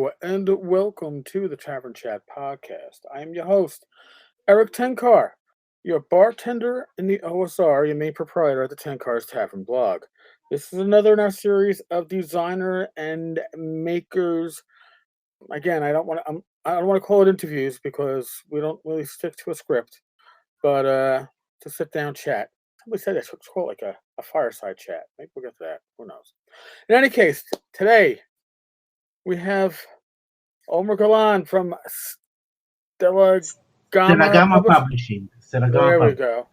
Hello, and welcome to the Tavern Chat podcast. I am your host, Eric Tenkar, your bartender in the OSR, your main proprietor at the Tenkar's Tavern blog. This is another in our series of designer and makers. Again, I don't want to call it interviews because we don't really stick to a script, but to sit down chat. Somebody said that it's called like a fireside chat. Maybe we'll get to that. Who knows? In any case, today we have Omer Galan from Stella Gamma Gamma Publishing. Publishing. There we go.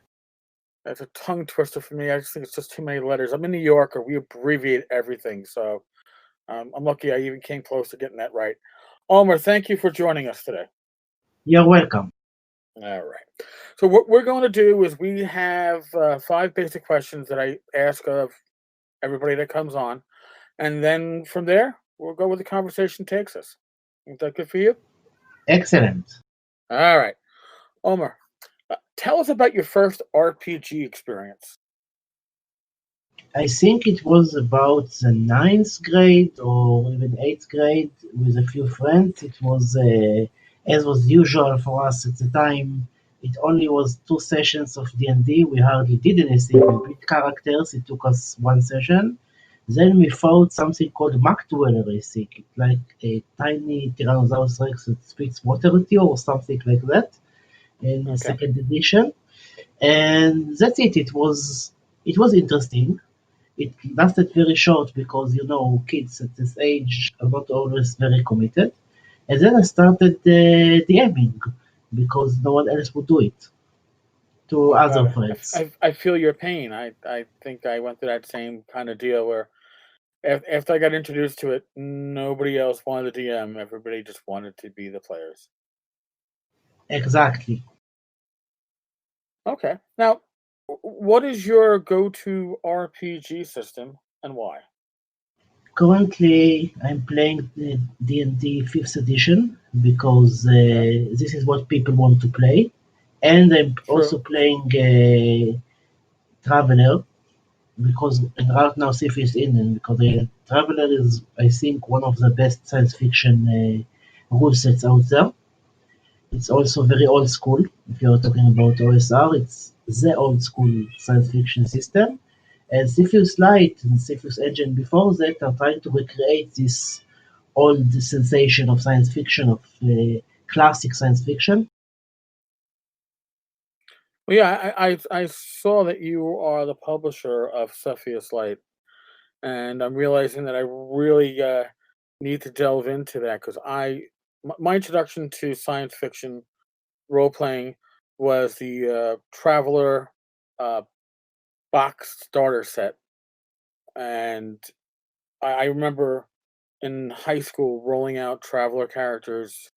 That's a tongue twister for me. I just think it's just too many letters. I'm in New York, or we abbreviate everything, so I'm lucky I even came close to getting that right. Omer, thank you for joining us today. You're welcome. All right. So what we're going to do is we have 5 basic questions that I ask of everybody that comes on, and then from there we'll go where the conversation takes us. Is that good for you? Excellent. All right. Omer, tell us about your first RPG experience. I think it was about the 9th grade or even 8th grade with a few friends. It was, as was usual for us at the time, it only was 2 sessions of D&D. We hardly did anything. We built characters. It took us 1 session. Then we found something called Macdweller, I think. It's like a tiny Tyrannosaurus Rex that speaks water with you or something like that in the 2nd edition. And that's it. It was interesting. It lasted very short because, kids at this age are not always very committed. And then I started DMing because no one else would do it to other friends. I feel your pain. I think I went through that same kind of deal where after I got introduced to it, nobody else wanted to DM. Everybody just wanted to be the players. Exactly. Okay. Now, what is your go-to RPG system and why? Currently, I'm playing the D&D 5th edition because this is what people want to play. And I'm also playing Traveler because right now Cepheus Engine because Traveler is, I think, one of the best science fiction rule sets out there. It's also very old school. If you're talking about OSR, it's the old school science fiction system. And Cepheus Light and Suffuse Engine before that are trying to recreate this old sensation of science fiction, of classic science fiction. Well, yeah, I saw that you are the publisher of Cepheus Light, and I'm realizing that I really need to delve into that because my introduction to science fiction role playing was the Traveler box starter set, and I remember in high school rolling out Traveler characters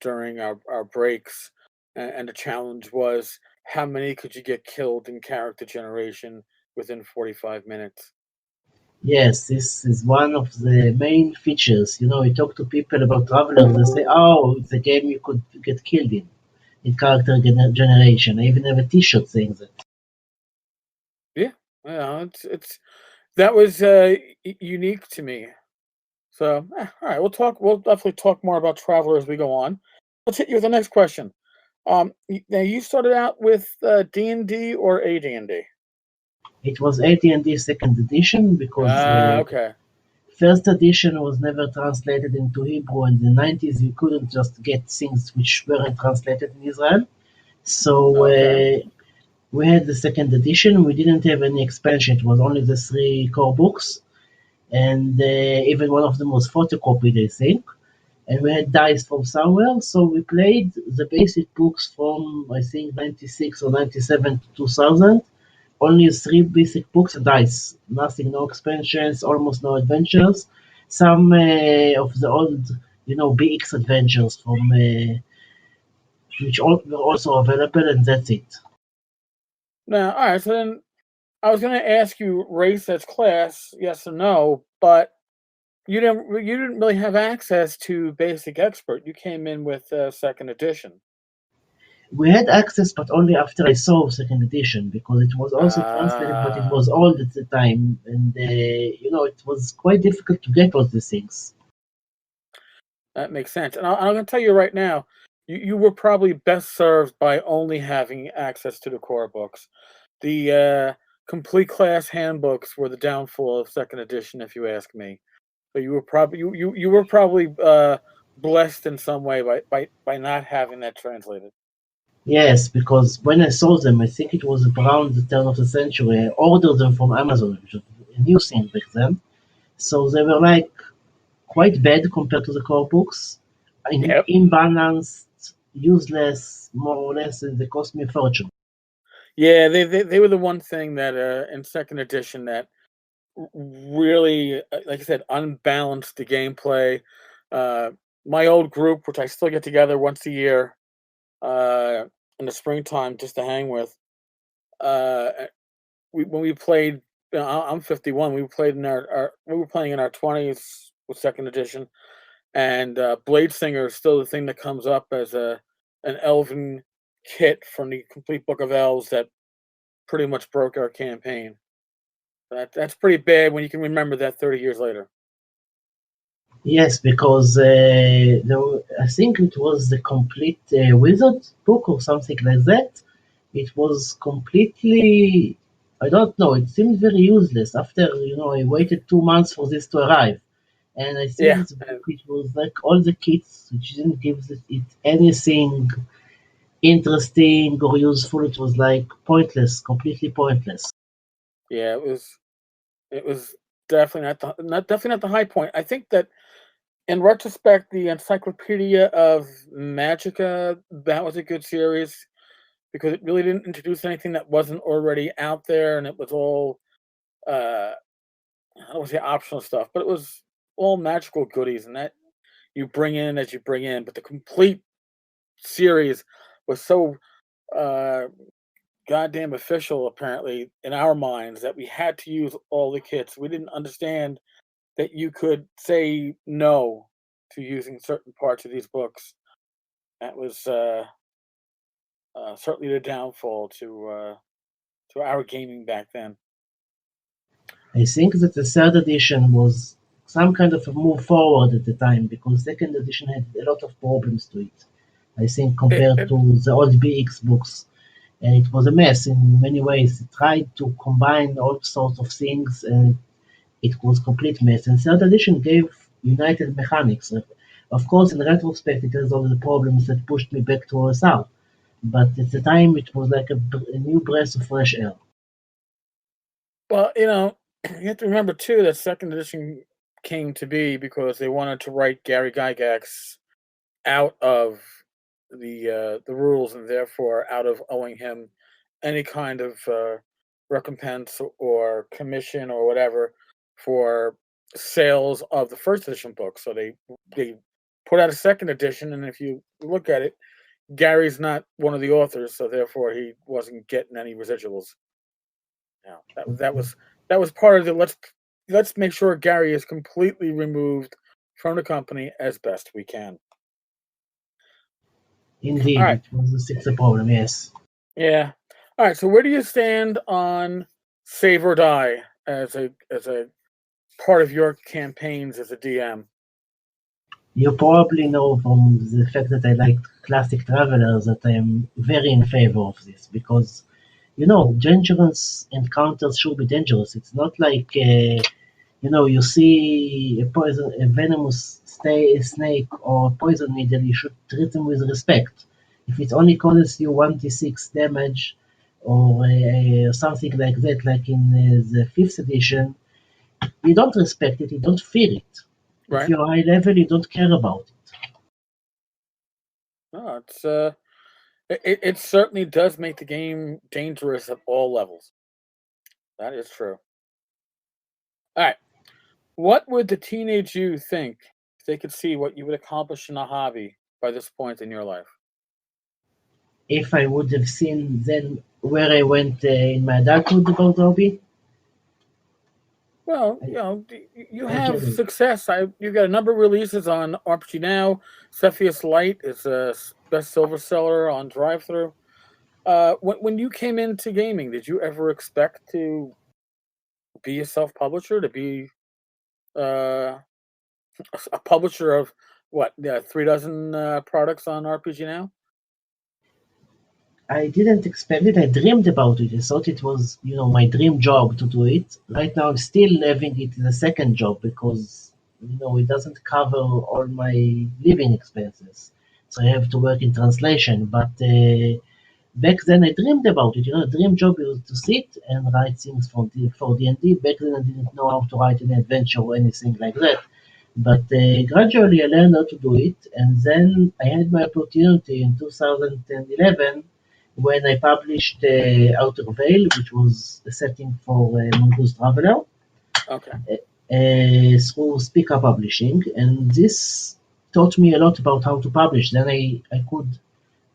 during our breaks, and the challenge was how many could you get killed in character generation within 45 minutes. Yes, this is one of the main features. You talk to people about Travelers, they say, oh, it's a game you could get killed in character generation. I even have a t-shirt saying that. Yeah, it's that was unique to me. So, all right, we'll definitely talk more about Traveler as we go on. Let's hit you with the next question. Now you started out with D&D or AD&D? It was AT&D 2nd edition because okay. 1st edition was never translated into Hebrew. In the 90s, you couldn't just get things which weren't translated in Israel. So we had the 2nd edition. We didn't have any expansion. It was only the 3 core books. And even one of them was photocopied, I think. And we had dice from somewhere. So we played the basic books from, I think, 96 or 97 to 2000. Only 3 basic books and dice. Nothing, no expansions, almost no adventures. Some of the old, BX adventures from which were also available, and that's it. Now, all right. So then, I was going to ask you race as class, yes or no, but you didn't really have access to Basic Expert. You came in with 2nd edition. We had access, but only after I saw 2nd edition, because it was also translated, but it was old at the time, and it was quite difficult to get all these things. That makes sense. And I'm going to tell you right now, you were probably best served by only having access to the core books. The complete class handbooks were the downfall of second edition, if you ask me. So you were probably blessed in some way by not having that translated. Yes, because when I saw them, I think it was around the turn of the century. I ordered them from Amazon, which was a new thing back then. So they were like quite bad compared to the core books, Yep. imbalanced, useless, more or less, and they cost me a fortune. Yeah, they were the one thing that in second edition that really, like I said, unbalanced the gameplay. Uh, my old group, which I still get together once a year uh, in the springtime just to hang with, uh, when we played, I'm 51. We played in we were playing in our 20s with second edition, and Blade Singer is still the thing that comes up as an elven kit from the complete Book of Elves that pretty much broke our campaign. That's pretty bad when you can remember that 30 years later. Yes, because I think it was the complete wizard book or something like that. It was completely, I don't know, it seemed very useless. After, I waited 2 months for this to arrive. And I think Yeah, this book, it was like all the kits, which didn't give it anything interesting or useful. It was like pointless, completely pointless. yeah, it was definitely not the high point. I think that in retrospect, the Encyclopedia of Magica, that was a good series because it really didn't introduce anything that wasn't already out there, and it was all uh, I don't want to say optional stuff, but it was all magical goodies, and that you bring in as you bring in. But the complete series was so uh, goddamn official, apparently, in our minds that we had to use all the kits. We didn't understand that you could say no to using certain parts of these books. That was certainly the downfall to our gaming back then. I think that the third edition was some kind of a move forward at the time because second edition had a lot of problems to it. I think It, compared it, to the old BX books, and it was a mess in many ways. It tried to combine all sorts of things, and it was complete mess. And third edition gave united mechanics. Of course, in retrospect, it has all the problems that pushed me back to OSR. But at the time, it was like a new breath of fresh air. well, you have to remember too that second edition came to be because they wanted to write Gary Gygax out of the rules and therefore out of owing him any kind of recompense or commission or whatever for sales of the first edition book. So they put out a second edition, and if you look at it, Gary's not one of the authors, so therefore he wasn't getting any residuals. Yeah, that was part of the let's make sure Gary is completely removed from the company as best we can. All Indeed, right. it was a sixth problem, yes. Yeah. All right. So where do you stand on save or die as a part of your campaigns as a DM? You probably know from the fact that I like classic travelers that I am very in favor of this because, dangerous encounters should be dangerous. It's not like, you see a venomous snake or a poison needle, you should treat them with respect. If it only causes you 1d6 damage or something like that, like in the 5th edition, you don't respect it, you don't fear it. If Right. you're high level, you don't care about it. No, it certainly does make the game dangerous at all levels. That is true. All right. What would the teenage you think if they could see what you would accomplish in a hobby by this point in your life? If I would have seen then where I went in my adulthood about hobby, Well, I, you I get have it. success. You've got a number of releases on RPG Now. Cepheus Light is a best silver seller on Drive-Thru. When you came into gaming, did you ever expect to be a self-publisher, to be uh, a publisher of what, 3 dozen products on RPG Now? I didn't expect it. I dreamed about it. I thought it was, my dream job to do it. Right now, I'm still having it as a second job because, it doesn't cover all my living expenses. So I have to work in translation. But back then, I dreamed about it. Dream job was to sit and write things for D&D. Back then, I didn't know how to write an adventure or anything like that. But gradually, I learned how to do it, and then I had my opportunity in 2011 when I published Outer Veil, which was a setting for Mongoose Traveler, Okay. through Speaker Publishing, and this taught me a lot about how to publish. Then I could,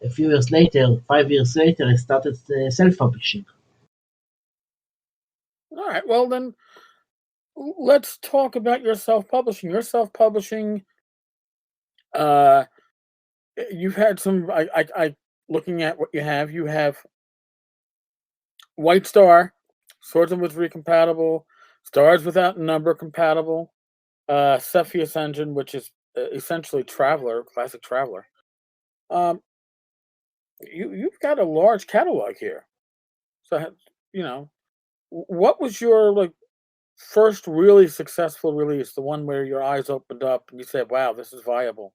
a few years later, 5 years later, I started self-publishing. All right. Well, then let's talk about your self-publishing. Your self-publishing, uh, you've had some. Looking at what you have White Star, Swords and Wizardry compatible, Stars Without Number compatible, Cepheus Engine, which is essentially Traveler, classic Traveler. Um, you've got a large catalog here. So you know, what was your like first really successful release? The one where your eyes opened up and you said, "Wow, this is viable."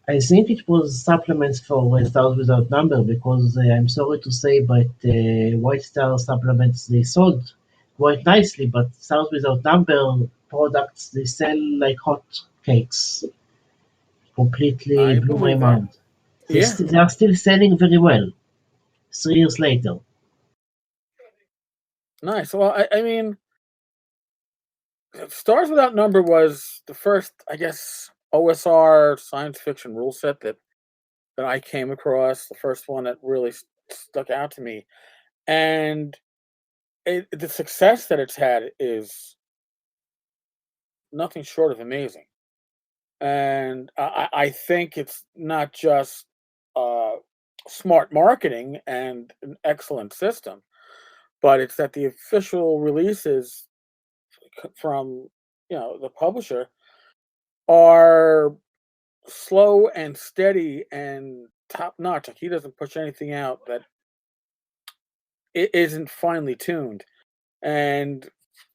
I think it was supplements for Stars Without Number because I'm sorry to say, but White Star supplements they sold quite nicely, but Stars Without Number products they sell like hot cakes. Completely I blew my believe that. mind. Yeah, They are still selling very well 3 years later. nice. Well, I mean, Stars Without Number was the first, I guess, OSR science fiction rule set that I came across. The first one that really stuck out to me, and the success that it's had is nothing short of amazing. And I think it's not just uh, smart marketing and an excellent system, but it's that the official releases from the publisher are slow and steady and top notch. Like he doesn't push anything out that it isn't finely tuned, and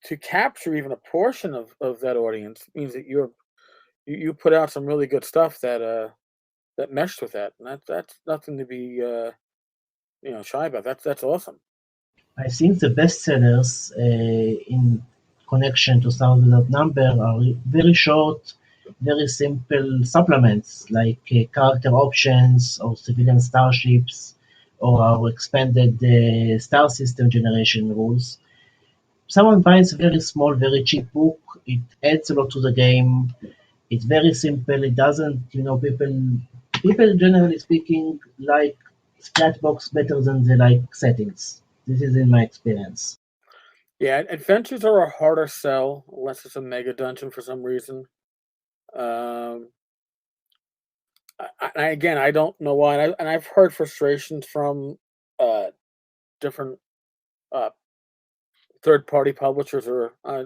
to capture even a portion of that audience means that you put out some really good stuff that meshed with that, and that's nothing to be shy about. That's awesome. I think the best sellers in connection to Stars Without Number are very short, very simple supplements like character options or civilian starships or our expanded star system generation rules. Someone buys a very small, very cheap book, it adds a lot to the game. It's very simple. It doesn't, people generally speaking like Splatbox better than they like settings. This is in my experience. Yeah, adventures are a harder sell unless it's a mega dungeon for some reason. Um, again, I don't know why, and I've heard frustrations from uh, different uh, third-party publishers, or I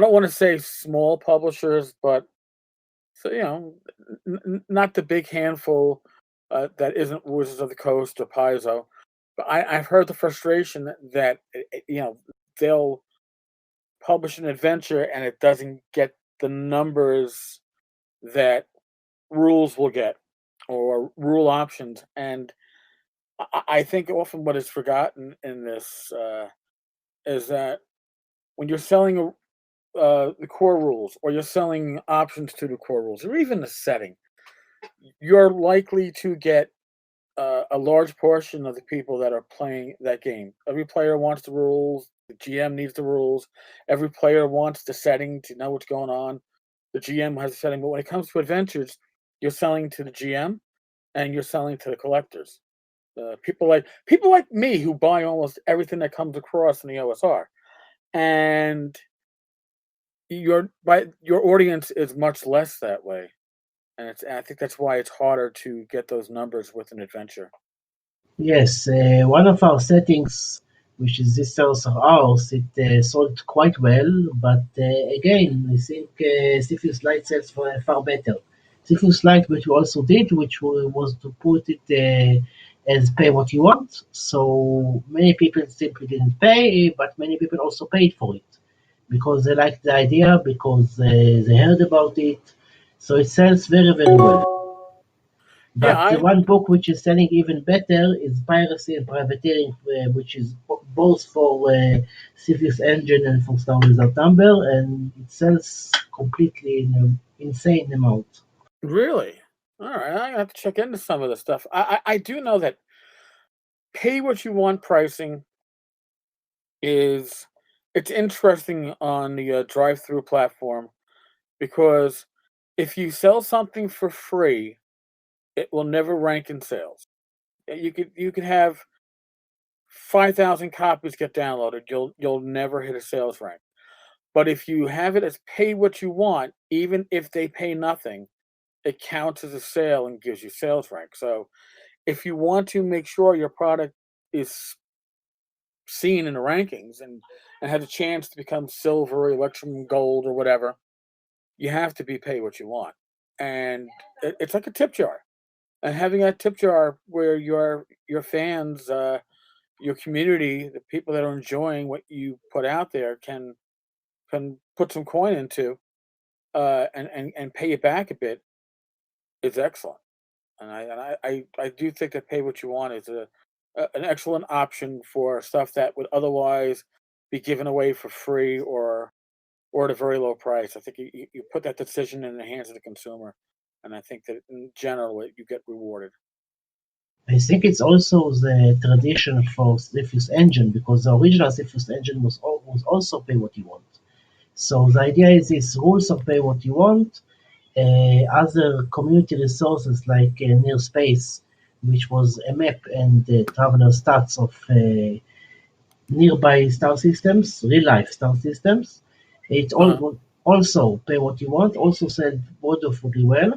don't want to say small publishers, but so not the big handful that isn't Wizards of the Coast or Paizo. But I've heard the frustration that they'll publish an adventure and it doesn't get the numbers that rules will get or rule options, and I think often what is forgotten in this is that when you're selling the core rules, or you're selling options to the core rules, or even the setting, you're likely to get a large portion of the people that are playing that game. Every player wants the rules. The GM needs the rules. Every player wants the setting to know what's going on. The GM has a setting, but when it comes to adventures, you're selling to the GM and you're selling to the collectors. People like me who buy almost everything that comes across in the OSR, and your audience is much less that way, and I think that's why it's harder to get those numbers with an adventure. Yes, one of our settings, which is this source of ours, it sold quite well, but again, I think Cepheus Light sells for far better. Cepheus Lite, which we also did, which was to put it as pay what you want. So many people simply didn't pay, but many people also paid for it because they liked the idea, because they heard about it. So it sells very, very well. Yeah, But the one book which is selling even better is Piracy and Privateering, which is both for Cepheus Engine and for Star Without Number, and it sells completely in an insane amount. really. All right, I have to check into some of the stuff. I do know that pay what you want pricing is it's interesting on the drive-through platform because if you sell something for free, it will never rank in sales. You could have 5,000 copies get downloaded. You'll never hit a sales rank. But if you have it as pay what you want, even if they pay nothing, it counts as a sale and gives you sales rank. So if you want to make sure your product is seen in the rankings and has a chance to become silver, electrum gold, or whatever, you have to be pay what you want. And it's like a tip jar. And having that tip jar where your fans, your community, the people that are enjoying what you put out there can put some coin into and pay you back a bit is excellent. And I do think that pay what you want is an excellent option for stuff that would otherwise be given away for free or at a very low price. I think you put that decision in the hands of the consumer, and I think that in general you get rewarded. I think it's also the tradition for Suffuse Engine because the original Suffuse Engine was also pay what you want. So the idea is this rules of pay what you want, other community resources like Near Space, which was a map and traveler stats of nearby star systems, real life star systems. It Uh huh. also pay what you want, also said wonderfully well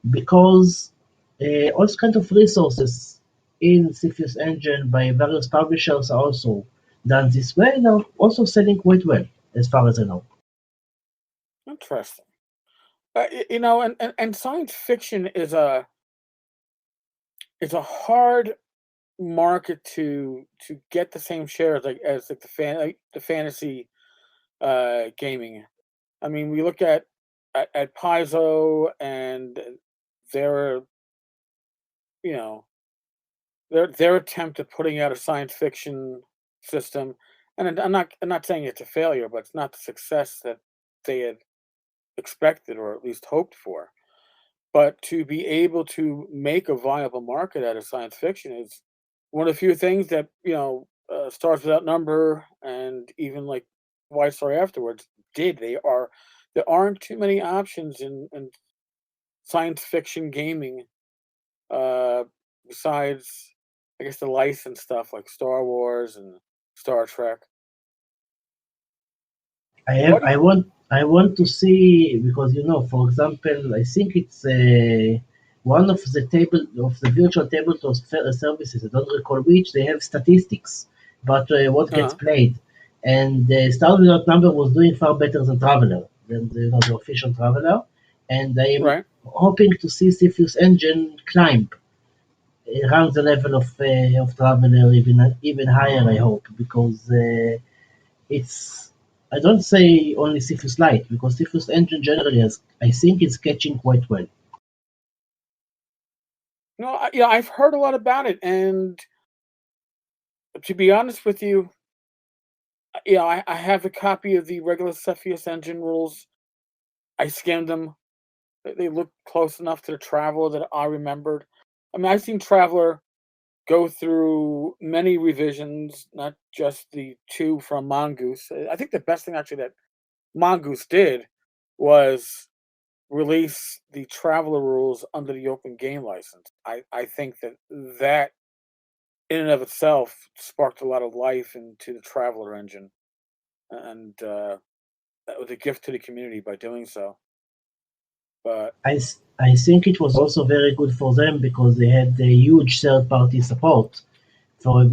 because all kinds of resources in Cepheus Engine by various publishers are also done this way and are also selling quite well, as far as I know. Interesting. And science fiction is a hard market to get the same shares like the fantasy gaming. I mean, we look at Paizo and their you know their attempt at putting out a science fiction system, and I'm not saying it's a failure, but it's not the success that they had expected or at least hoped for. But to be able to make a viable market out of science fiction is one of the few things that Stars Without Number and even like White Story afterwards did. There aren't too many options in science fiction gaming uh, besides I guess the licensed stuff like Star Wars and Star Trek. What do I want to see because for example, I think it's one of the virtual tabletop services. I don't recall which. They have statistics, but what you gets played, and Star Without Number was doing far better than Traveler, than the official Traveler, and I'm right? hoping to see Cepheus Engine climb around the level of Traveler, even higher. I hope because. It's I don't say only Cepheus Lite because Cepheus Engine generally has I think it's catching quite well. No, I've heard a lot about it, and to be honest with you, I have a copy of the regular Cepheus engine rules. I skimmed them. They look close enough to the Traveler that I remembered. I mean, I've seen Traveler go through many revisions, not just the two from Mongoose. I think the best thing actually that Mongoose did was release the Traveler rules under the Open Game License. I think that in and of itself sparked a lot of life into the Traveler engine, and that was a gift to the community by doing so. But I think it was also very good for them because they had a huge third party support for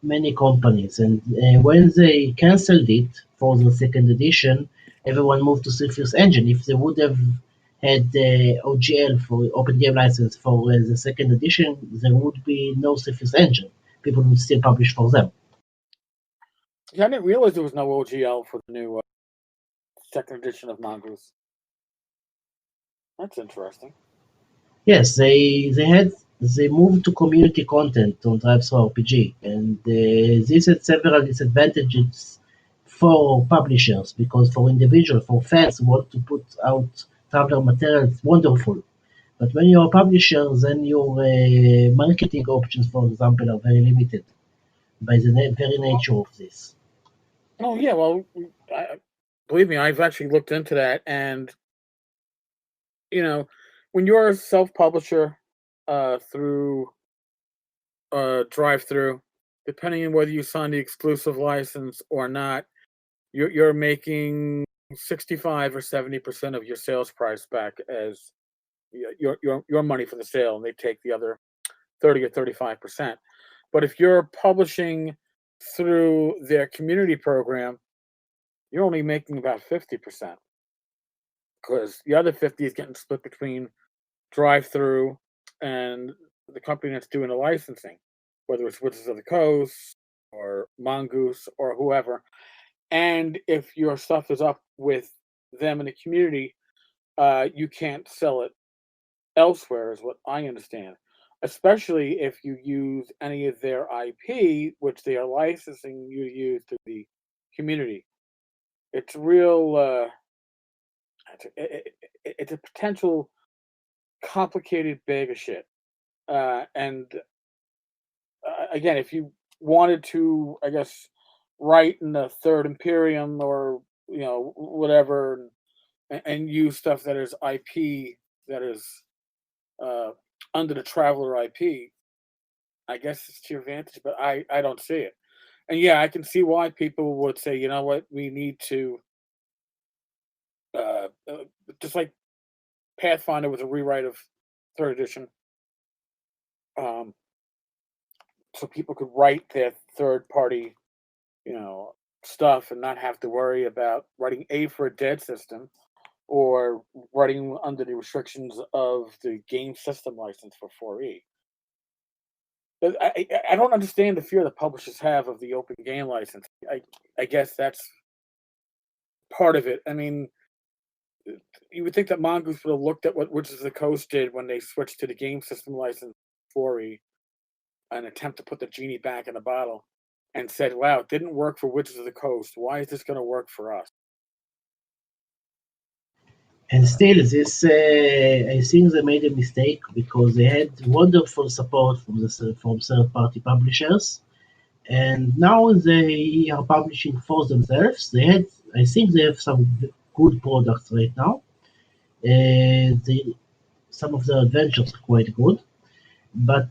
many companies, and when they cancelled it for the second edition, everyone moved to Suffuse Engine. If they would have had the OGL for Open Game License for the second edition, there would be no Cepheus Engine. People would still publish for them. Yeah, I didn't realize there was no OGL for the new second edition of Mongoose. That's interesting. Yes, they moved to community content on Drive-Thru RPG, and this had several disadvantages for publishers because for individuals, for fans who want to put out traveler material, it's wonderful. But when you're a publisher, then your marketing options, for example, are very limited by the very nature of this. Oh yeah, well, believe me, I've actually looked into that, and when you're a self-publisher through drive-through, depending on whether you sign the exclusive license or not, you're making 65 or 70% of your sales price back as your money for the sale, and they take the other 30 or 35%. But if you're publishing through their community program, you're only making about 50% because the other 50 is getting split between drive-through and the company that's doing the licensing, whether it's Wizards of the Coast or Mongoose or whoever. And if your stuff is up with them in the community, you can't sell it elsewhere, is what I understand. Especially if you use any of their IP, which they are licensing you to use to the community. It's real. It's a potential complicated bag of shit. And again, if you wanted to, I guess, write in the Third Imperium or whatever, and use stuff that is IP that is uh, under the Traveler IP, I guess it's to your advantage. But I don't see it. And yeah, I can see why people would say, you know what, we need to uh, uh, just like Pathfinder was a rewrite of third edition. Um, so people could write their third party, you know, stuff and not have to worry about writing A for a dead system or writing under the restrictions of the game system license for 4E. But I don't understand the fear that publishers have of the open game license. I guess that's part of it. I mean, you would think that Mongoose would have looked at what Wizards of the Coast did when they switched to the game system license 4E, an attempt to put the genie back in the bottle, and said, "Wow, it didn't work for Wizards of the Coast. Why is this going to work for us?" And still, this I think they made a mistake because they had wonderful support from third-party publishers, and now they are publishing for themselves. I think they have some good products right now. Some of their adventures are quite good, but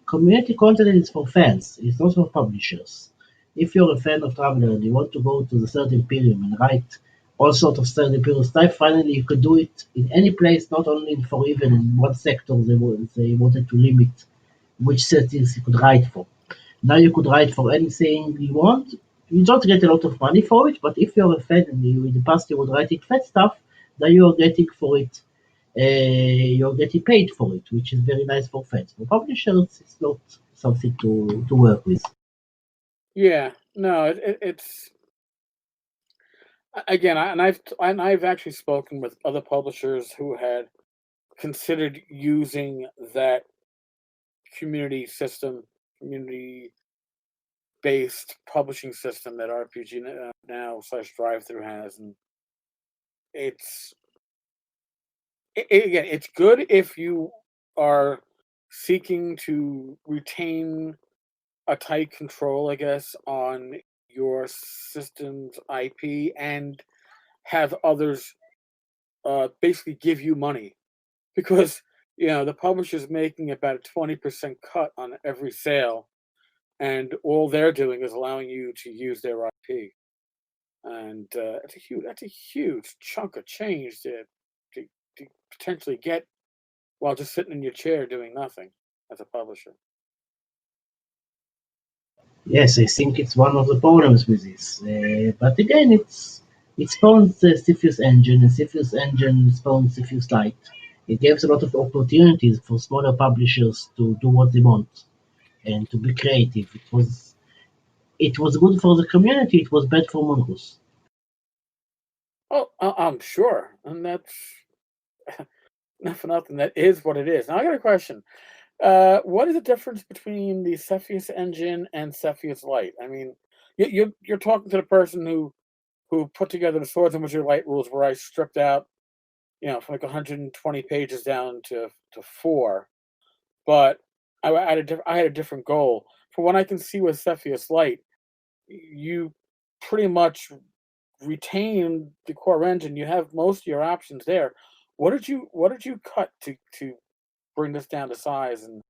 community content is for fans. It's not for publishers. If you're a fan of Traveler and you want to go to the Third Imperium and write all sorts of Third Imperium stuff, finally you could do it in any place, not only for even in one sector they wanted to limit which settings you could write for. Now you could write for anything you want. You don't get a lot of money for it, but if you're a fan and in the past you were writing fan stuff, now you're getting for it. You're getting paid for it, which is very nice for fans. For publishers, it's not something to work with. Yeah, no, it's again, I've actually spoken with other publishers who had considered using that community system, community based publishing system that RPG now slash drive through has, and it's again, it's good if you are seeking to retain a tight control, I guess, on your system's IP and have others basically give you money because the publisher's making about a 20% cut on every sale, and all they're doing is allowing you to use their IP, and that's a huge chunk of change to, to potentially get while just sitting in your chair doing nothing as a publisher. Yes, I think it's one of the problems with this. But again, It spawned the Cepheus Engine, and Cepheus Engine spawned Cepheus Light. It gives a lot of opportunities for smaller publishers to do what they want and to be creative. It was good for the community. It was bad for Mongoose. Oh, I'm sure, and that's not for nothing. That is what it is. Now I got a question. What is the difference between the Cepheus engine and Cepheus Light? I mean, you're talking to the person who put together the Swords and Wizard Light rules, where I stripped out, from like 120 pages down to four. But I had a different goal. For what I can see with Cepheus Light, you pretty much retain the core engine. You have most of your options there. What did you cut to bring this down to size, and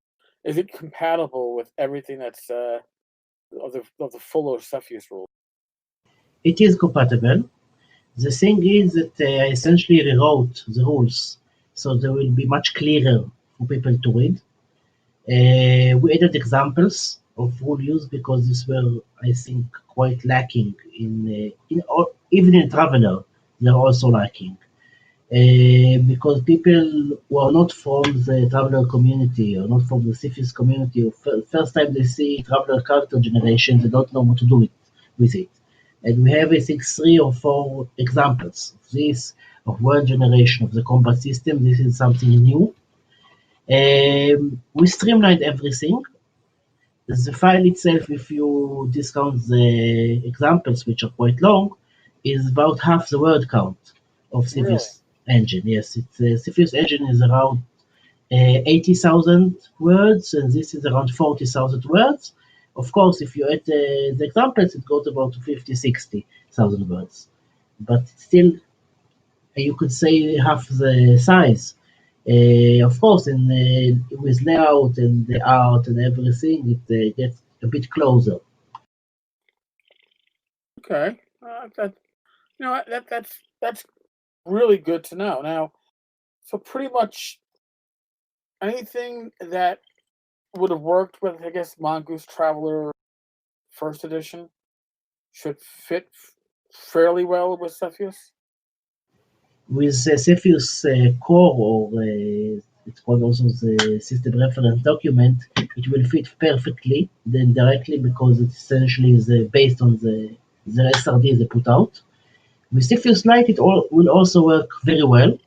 is it compatible with everything that's of the full Cepheus rule? It is compatible. The thing is that I essentially rewrote the rules, so they will be much clearer for people to read. We added examples of rule use because these were, I think, quite lacking even in Traveler. They're also lacking because people who are not from the Traveler community or not from the Cepheus community, or first time they see Traveler character generation, they don't know what to do with it. And we have, I think, 3 or 4 examples of this, of word generation, of the combat system. This is something new. We streamlined everything. The file itself, if you discount the examples, which are quite long, is about half the word count of Really? Cepheus Engine. Yes, Cepheus Engine is around 80,000 words, and this is around 40,000 words. Of course, if you add the examples, it goes about to 50, 60,000 words. But still, you could say half the size. Of course, with layout and the art and everything, it gets a bit closer. Okay. That's really good to know. Now, so pretty much anything that would have worked with, I guess, Mongoose Traveler First Edition should fit fairly well with Cepheus. With Cepheus core, or it's called also the system reference document, it will fit perfectly then directly because it essentially is based on the SRD they put out. With Cepheus Lite, will also work very well.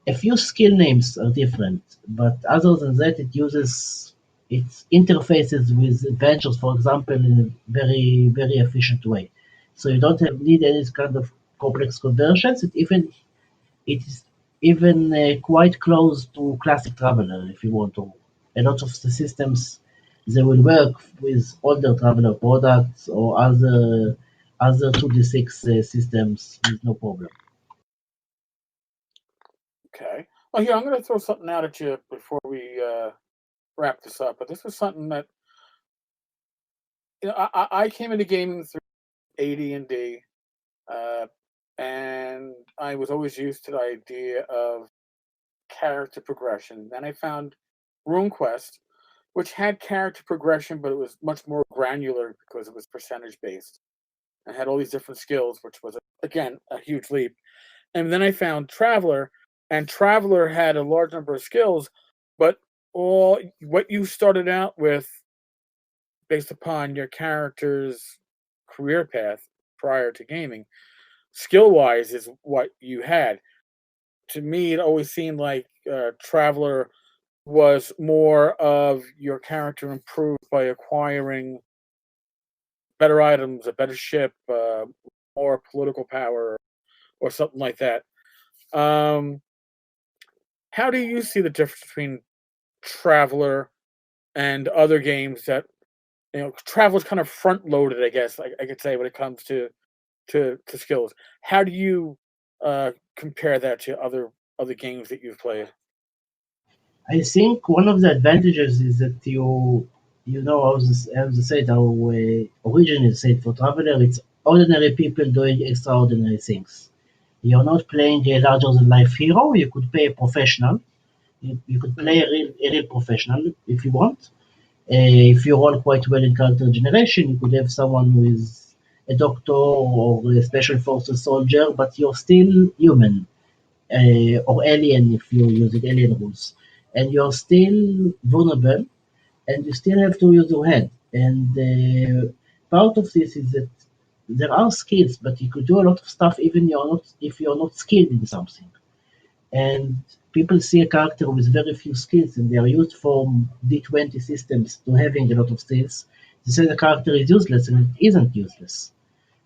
A few skill names are different, but other than that, it interfaces with adventures, for example, in a very very efficient way. So you don't need any kind of complex conversions. It is even quite close to classic Traveler if you want to. A lot of the systems they will work with older Traveler products or other 2D6 systems with no problem. Okay. Well, here I'm going to throw something out at you before we wrap this up. But this was something that I came into gaming through AD&D, uh, and I was always used to the idea of character progression. Then I found RuneQuest, which had character progression, but it was much more granular because it was percentage based and had all these different skills, which was again a huge leap. And then I found Traveler, and Traveler had a large number of skills, but all what you started out with based upon your character's career path prior to gaming, skill wise, is what you had. To me, it always seemed like Traveler was more of your character improved by acquiring better items, a better ship, more political power, or something like that. Um, how do you see the difference between Traveler and other games that Traveler's kind of front loaded, I guess I could say, when it comes to skills. How do you compare that to other games that you've played? I think one of the advantages is that you know as I said how origin is said for Traveler, it's ordinary people doing extraordinary things. You're not playing a larger than life hero. You could play a professional. You could play Mhm. a real professional if you want. If you roll quite well in character generation, you could have someone with a doctor or a special forces soldier, but you're still human, or alien if you're using alien rules, and you're still vulnerable, and you still have to use your head. And part of this is that there are skills, but you could do a lot of stuff even you're not if you're not skilled in something. And people see a character with very few skills, and they are used from D20 systems to having a lot of skills. They say the character is useless, and it isn't useless.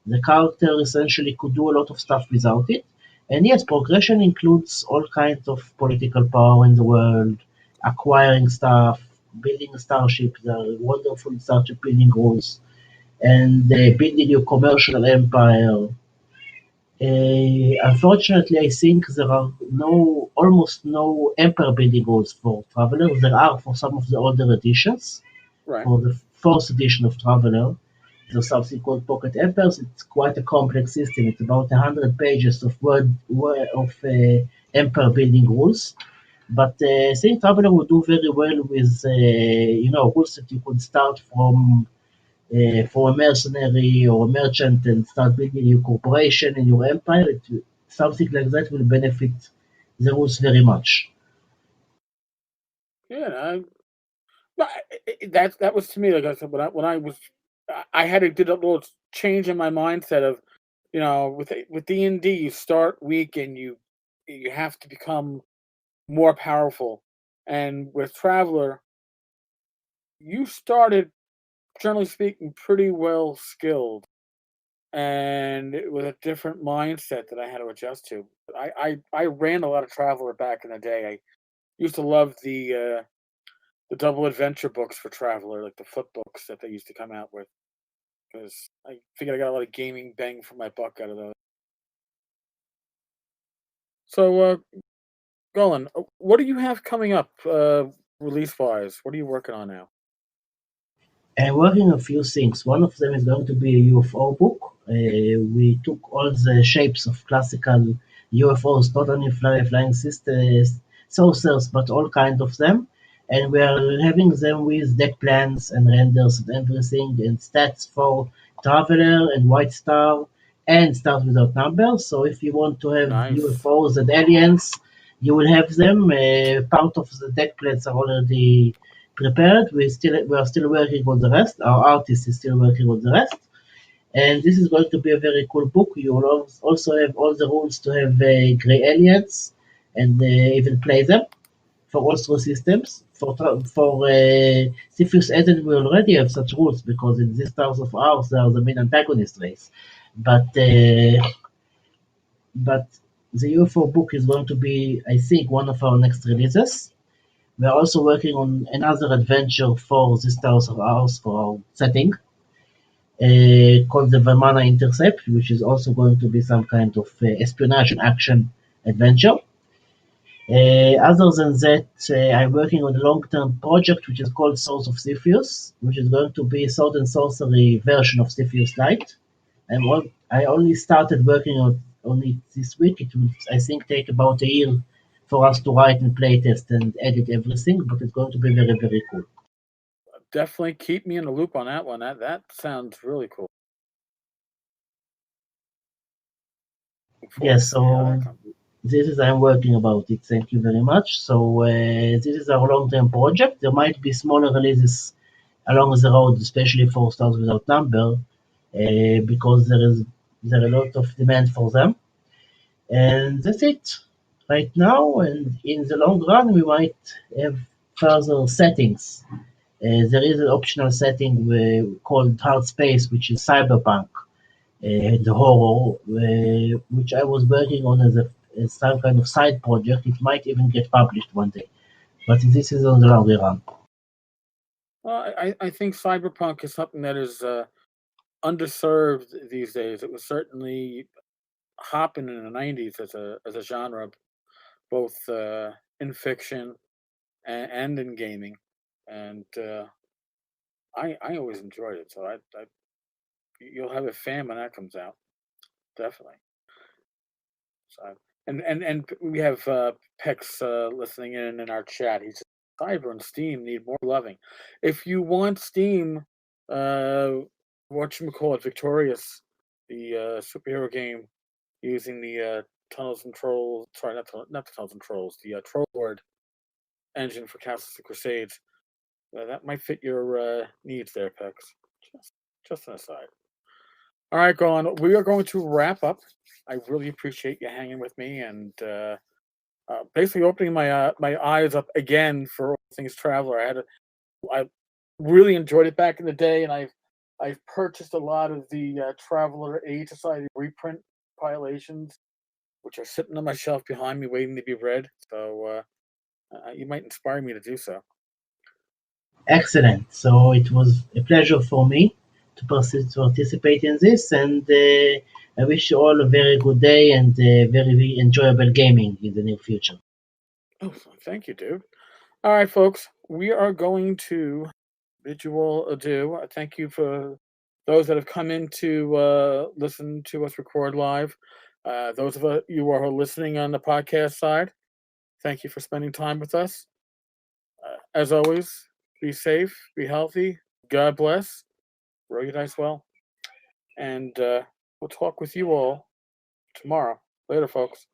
The character essentially could do a lot of stuff without it. And yes, progression includes all kinds of political power in the world, acquiring stuff, building a starship, the wonderful starship building rules, and building your commercial empire. Unfortunately, I think there are almost no empire building rules for Traveler. There are for some of the older editions. Right. For the fourth edition of Traveler, there's something called Pocket Empires. It's quite a complex system. It's about 100 pages of empire building rules. But I think Traveler would do very well with rules that you could start from for a mercenary or a merchant and start building your corporation and your empire. Something like that will benefit the rules very much. Yeah, but that was to me, like I said, I had to did a little change in my mindset of, with D&D, you start weak and you have to become more powerful, and with Traveler, you started, generally speaking, pretty well skilled, and it was a different mindset that I had to adjust to. I ran a lot of Traveler back in the day. I used to love the double adventure books for Traveler, like the flip books that they used to come out with, because I figured I got a lot of gaming bang for my buck out of those. So, Golan, what do you have coming up, release wise? What are you working on now? I'm working on a few things. One of them is going to be a UFO book. We took all the shapes of classical UFOs, not only flying systems, saucers, but all kinds of them. And we are having them with deck plans and renders and everything, and stats for Traveler and White Star and Stars Without Numbers. So if you want to have Nice. UFOs and aliens, you will have them. Part of the deck plans are already prepared. We are still working on the rest. Our artist is still working on the rest, and this is going to be a very cool book. You will also have all the rules to have gray aliens, and even play them for all three systems. For Cepheus Engine, we already have such rules because in this Stars of Ours they are the main antagonist race. But the UFO book is going to be, I think, one of our next releases. We are also working on another adventure for the Stars of Ours for our setting, called the Vamana Intercept, which is also going to be some kind of espionage and action adventure. Other than that, I'm working on a long-term project which is called Source of Cepheus, which is going to be a sword and sorcery version of Cepheus Light. I only started working on it this week. It will, I think, take about a year for us to write and playtest and edit everything, but it's going to be very, very cool. Definitely keep me in the loop on that one. That sounds really cool. Look forward to Yes, seeing how so that comes. this is I'm working about it. Thank you very much. So this is our long-term project. There might be smaller releases along the road, especially for Stars Without Number, because there are a lot of demand for them. And that's it right now. And in the long run, we might have further settings. There is an optional setting called Hard Space, which is cyberpunk, the horror, which I was working on as some kind of side project. It might even get published one day, but this is on the long run. Well, I think cyberpunk is something that is underserved these days. It was certainly hopping in the '90s as a genre, both in fiction and in gaming, and I always enjoyed it. So you'll have a fan when that comes out, definitely. So, and we have Pex listening in our chat. He says Cyber and Steam need more loving. If you want Steam, what you call it, victorious the superhero game using the Tunnels and Trolls. Sorry, not the Tunnels and Trolls. The Troll Lord engine for Castles and Crusades. That might fit your needs there, Pex. Just, just an aside. All right, Gone. We are going to wrap up. I really appreciate you hanging with me and basically opening my eyes up again for all things Traveler. I really enjoyed it back in the day, and I've purchased a lot of the Traveler Aid Society reprint compilations, which are sitting on my shelf behind me, waiting to be read. So you might inspire me to do so. Excellent. So it was a pleasure for me to participate in this, and I wish you all a very good day and very enjoyable gaming in the near future. Oh, thank you, dude. All right, folks, we are going to bid you all adieu. Thank you for those that have come in to listen to us record live. Those of you who are listening on the podcast side, thank you for spending time with us. As always, be safe, be healthy, God bless, roll your dice well, and we'll talk with you all tomorrow. Later, folks.